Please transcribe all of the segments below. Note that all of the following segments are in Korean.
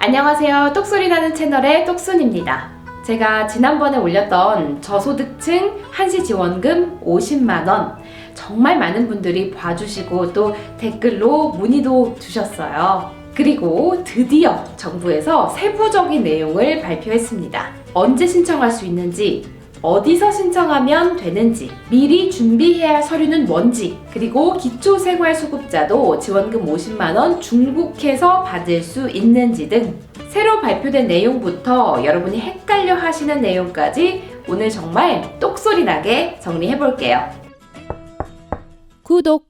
안녕하세요. 똑소리 나는 채널의 똑순입니다. 제가 지난번에 올렸던 저소득층 한시지원금 50만원 정말 많은 분들이 봐주시고 또 댓글로 문의도 주셨어요. 그리고 드디어 정부에서 세부적인 내용을 발표했습니다. 언제 신청할 수 있는지, 어디서 신청하면 되는지, 미리 준비해야 할 서류는 뭔지, 그리고 기초생활수급자도 지원금 50만원 중복해서 받을 수 있는지 등 새로 발표된 내용부터 여러분이 헷갈려 하시는 내용까지 오늘 정말 똑소리 나게 정리해볼게요. 구독!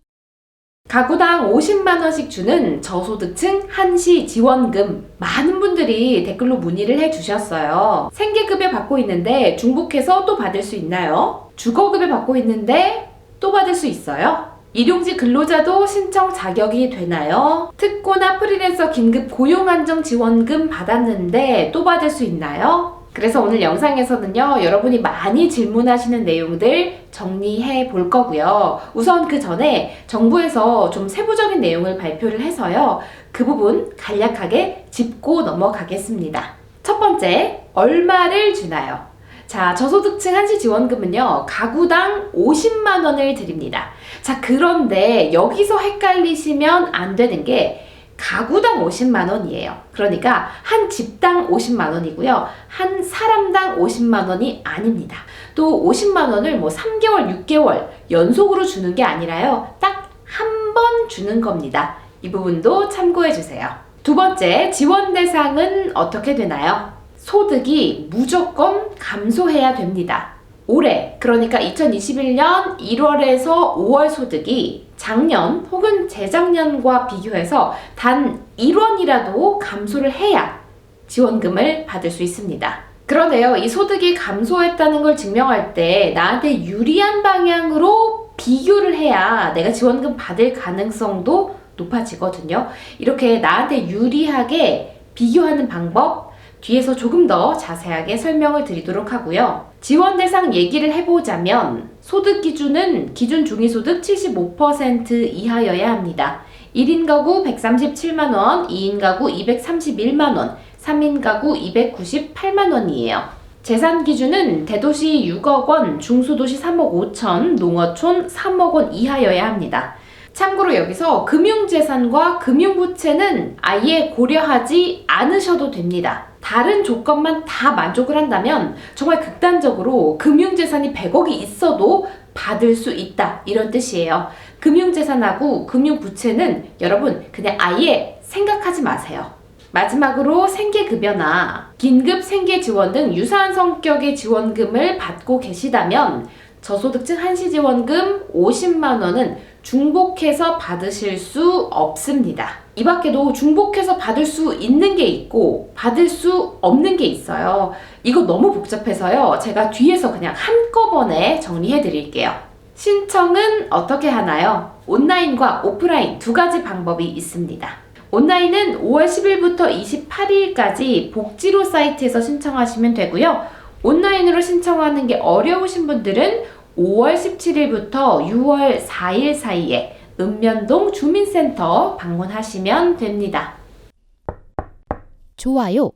가구당 50만원씩 주는 저소득층 한시지원금, 많은 분들이 댓글로 문의를 해주셨어요. 생계급여 받고 있는데 중복해서 또 받을 수 있나요? 주거급여 받고 있는데 또 받을 수 있어요? 일용직 근로자도 신청 자격이 되나요? 특고나 프리랜서 긴급 고용안정지원금 받았는데 또 받을 수 있나요? 그래서 오늘 영상에서는요, 여러분이 많이 질문하시는 내용들 정리해 볼 거고요. 우선 그 전에 정부에서 좀 세부적인 내용을 발표를 해서요, 그 부분 간략하게 짚고 넘어가겠습니다. 첫 번째, 얼마를 주나요? 자, 저소득층 한시지원금은요, 가구당 50만원을 드립니다. 자, 그런데 여기서 헷갈리시면 안 되는 게 가구당 50만원이에요. 그러니까 한 집당 50만원이고요. 한 사람당 50만원이 아닙니다. 또 50만원을 뭐 3개월, 6개월 연속으로 주는 게 아니라요. 딱 한 번 주는 겁니다. 이 부분도 참고해 주세요. 두 번째, 지원 대상은 어떻게 되나요? 소득이 무조건 감소해야 됩니다. 올해, 그러니까 2021년 1월에서 5월 소득이 작년 혹은 재작년과 비교해서 단 1원이라도 감소를 해야 지원금을 받을 수 있습니다. 그런데요, 이 소득이 감소했다는 걸 증명할 때 나한테 유리한 방향으로 비교를 해야 내가 지원금 받을 가능성도 높아지거든요. 이렇게 나한테 유리하게 비교하는 방법 뒤에서 조금 더 자세하게 설명을 드리도록 하고요. 지원 대상 얘기를 해보자면 소득 기준은 기준 중위소득 75% 이하여야 합니다. 1인 가구 137만원, 2인 가구 231만원, 3인 가구 298만원이에요. 재산 기준은 대도시 6억원, 중소도시 3억 5천, 농어촌 3억원 이하여야 합니다. 참고로 여기서 금융재산과 금융부채는 아예 고려하지 않으셔도 됩니다. 다른 조건만 다 만족을 한다면 정말 극단적으로 금융재산이 100억이 있어도 받을 수 있다, 이런 뜻이에요. 금융재산하고 금융부채는 여러분 그냥 아예 생각하지 마세요. 마지막으로 생계급여나 긴급 생계지원 등 유사한 성격의 지원금을 받고 계시다면 저소득층 한시지원금 50만원은 중복해서 받으실 수 없습니다. 이 밖에도 중복해서 받을 수 있는 게 있고 받을 수 없는 게 있어요. 이거 너무 복잡해서요, 제가 뒤에서 그냥 한꺼번에 정리해 드릴게요. 신청은 어떻게 하나요? 온라인과 오프라인 두 가지 방법이 있습니다. 온라인은 5월 10일부터 28일까지 복지로 사이트에서 신청하시면 되고요. 온라인으로 신청하는 게 어려우신 분들은 5월 17일부터 6월 4일 사이에 읍면동 주민센터 방문하시면 됩니다. 좋아요.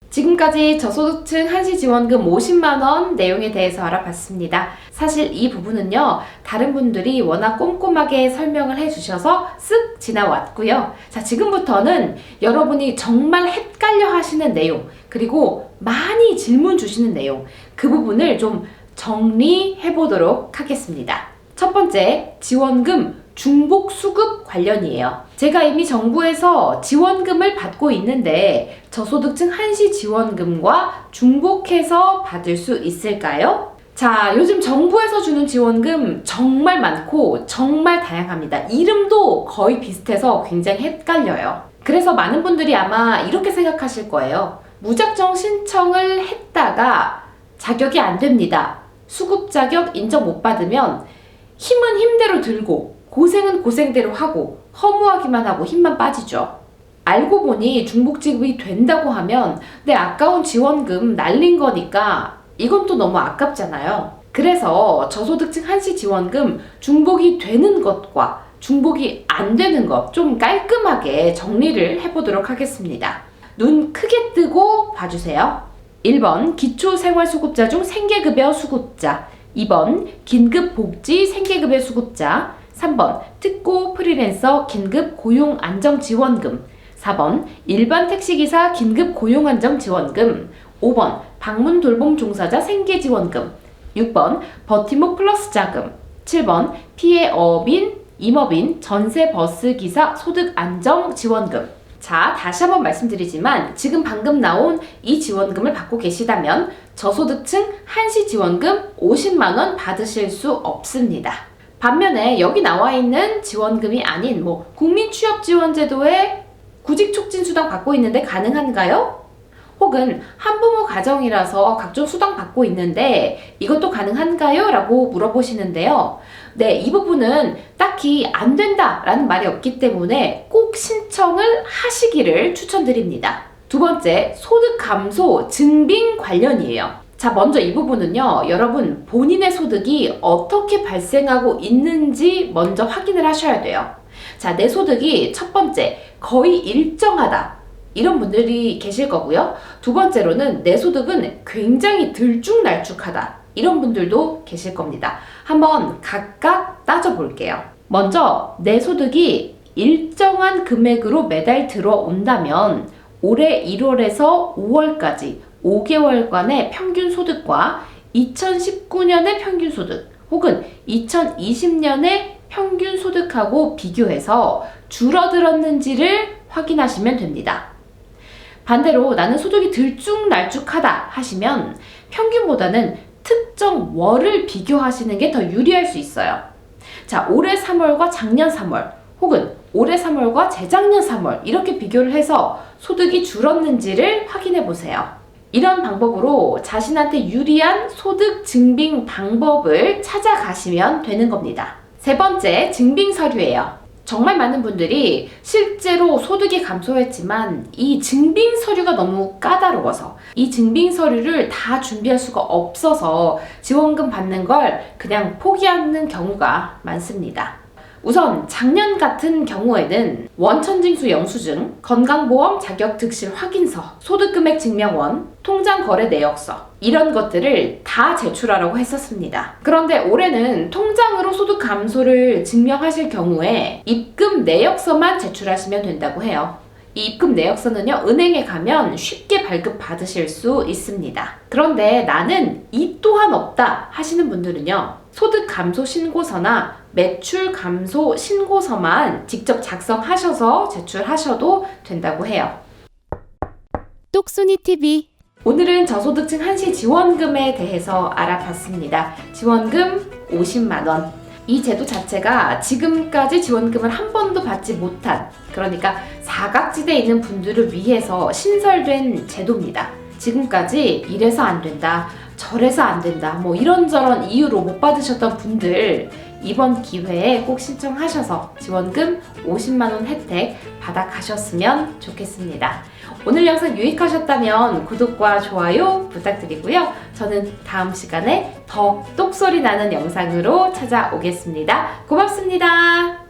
지금까지 저소득층 한시지원금 50만원 내용에 대해서 알아봤습니다. 사실 이 부분은요, 다른 분들이 워낙 꼼꼼하게 설명을 해주셔서 쓱 지나왔고요. 자, 지금부터는 여러분이 정말 헷갈려 하시는 내용, 그리고 많이 질문 주시는 내용, 그 부분을 좀 정리해 보도록 하겠습니다. 첫 번째, 지원금 중복 수급 관련이에요. 제가 이미 정부에서 지원금을 받고 있는데 저소득층 한시지원금과 중복해서 받을 수 있을까요? 자, 요즘 정부에서 주는 지원금 정말 많고 정말 다양합니다. 이름도 거의 비슷해서 굉장히 헷갈려요. 그래서 많은 분들이 아마 이렇게 생각하실 거예요. 무작정 신청을 했다가 자격이 안 됩니다. 수급 자격 인정 못 받으면 힘은 힘대로 들고 고생은 고생대로 하고 허무하기만 하고 힘만 빠지죠. 알고 보니 중복 지급이 된다고 하면 내 아까운 지원금 날린 거니까 이건 또 너무 아깝잖아요. 그래서 저소득층 한시지원금 중복이 되는 것과 중복이 안 되는 것 좀 깔끔하게 정리를 해보도록 하겠습니다. 눈 크게 뜨고 봐주세요. 1번 기초생활수급자 중 생계급여 수급자, 2번 긴급복지 생계급여 수급자, 3번 특고 프리랜서 긴급 고용안정지원금, 4번 일반 택시기사 긴급 고용안정지원금, 5번 방문 돌봄 종사자 생계지원금, 6번 버팀목 플러스 자금, 7번 피해 어업인, 임업인, 전세 버스기사 소득안정지원금. 자, 다시 한번 말씀드리지만 지금 방금 나온 이 지원금을 받고 계시다면 저소득층 한시지원금 50만원 받으실 수 없습니다. 반면에 여기 나와 있는 지원금이 아닌 국민취업지원제도의 구직촉진수당 받고 있는데 가능한가요? 혹은 한부모 가정이라서 각종 수당 받고 있는데 이것도 가능한가요? 라고 물어보시는데요. 네, 이 부분은 딱히 안 된다라는 말이 없기 때문에 꼭 신청을 하시기를 추천드립니다. 두 번째, 소득 감소 증빙 관련이에요. 자, 먼저 이 부분은요, 여러분 본인의 소득이 어떻게 발생하고 있는지 먼저 확인을 하셔야 돼요. 자, 내 소득이 첫 번째, 거의 일정하다. 이런 분들이 계실 거고요. 두 번째로는 내 소득은 굉장히 들쭉날쭉하다. 이런 분들도 계실 겁니다. 한번 각각 따져볼게요. 먼저 내 소득이 일정한 금액으로 매달 들어온다면 올해 1월에서 5월까지 5개월간의 평균 소득과 2019년의 평균 소득 혹은 2020년의 평균 소득하고 비교해서 줄어들었는지를 확인하시면 됩니다. 반대로 나는 소득이 들쭉날쭉하다 하시면 평균보다는 특정 월을 비교하시는 게 더 유리할 수 있어요. 자, 올해 3월과 작년 3월 혹은 올해 3월과 재작년 3월 이렇게 비교를 해서 소득이 줄었는지를 확인해 보세요. 이런 방법으로 자신한테 유리한 소득 증빙 방법을 찾아가시면 되는 겁니다. 세 번째, 증빙 서류예요. 정말 많은 분들이 실제로 소득이 감소했지만 이 증빙 서류가 너무 까다로워서 이 증빙 서류를 다 준비할 수가 없어서 지원금 받는 걸 그냥 포기하는 경우가 많습니다. 우선 작년 같은 경우에는 원천징수 영수증, 건강보험 자격특실 확인서, 소득금액 증명원, 통장거래 내역서 이런 것들을 다 제출하라고 했었습니다. 그런데 올해는 통장으로 소득 감소를 증명하실 경우에 입금 내역서만 제출하시면 된다고 해요. 이 입금 내역서는요, 은행에 가면 쉽게 발급 받으실 수 있습니다. 그런데 나는 이 또한 없다 하시는 분들은요, 소득 감소 신고서나 매출 감소 신고서만 직접 작성하셔서 제출하셔도 된다고 해요. 똑순이TV, 오늘은 저소득층 한시 지원금에 대해서 알아봤습니다. 지원금 50만원. 이 제도 자체가 지금까지 지원금을 한 번도 받지 못한, 그러니까 사각지대에 있는 분들을 위해서 신설된 제도입니다. 지금까지 이래서 안 된다, 저래서 안 된다, 이런저런 이유로 못 받으셨던 분들 이번 기회에 꼭 신청하셔서 지원금 50만원 혜택 받아가셨으면 좋겠습니다. 오늘 영상 유익하셨다면 구독과 좋아요 부탁드리고요. 저는 다음 시간에 더 똑소리 나는 영상으로 찾아오겠습니다. 고맙습니다.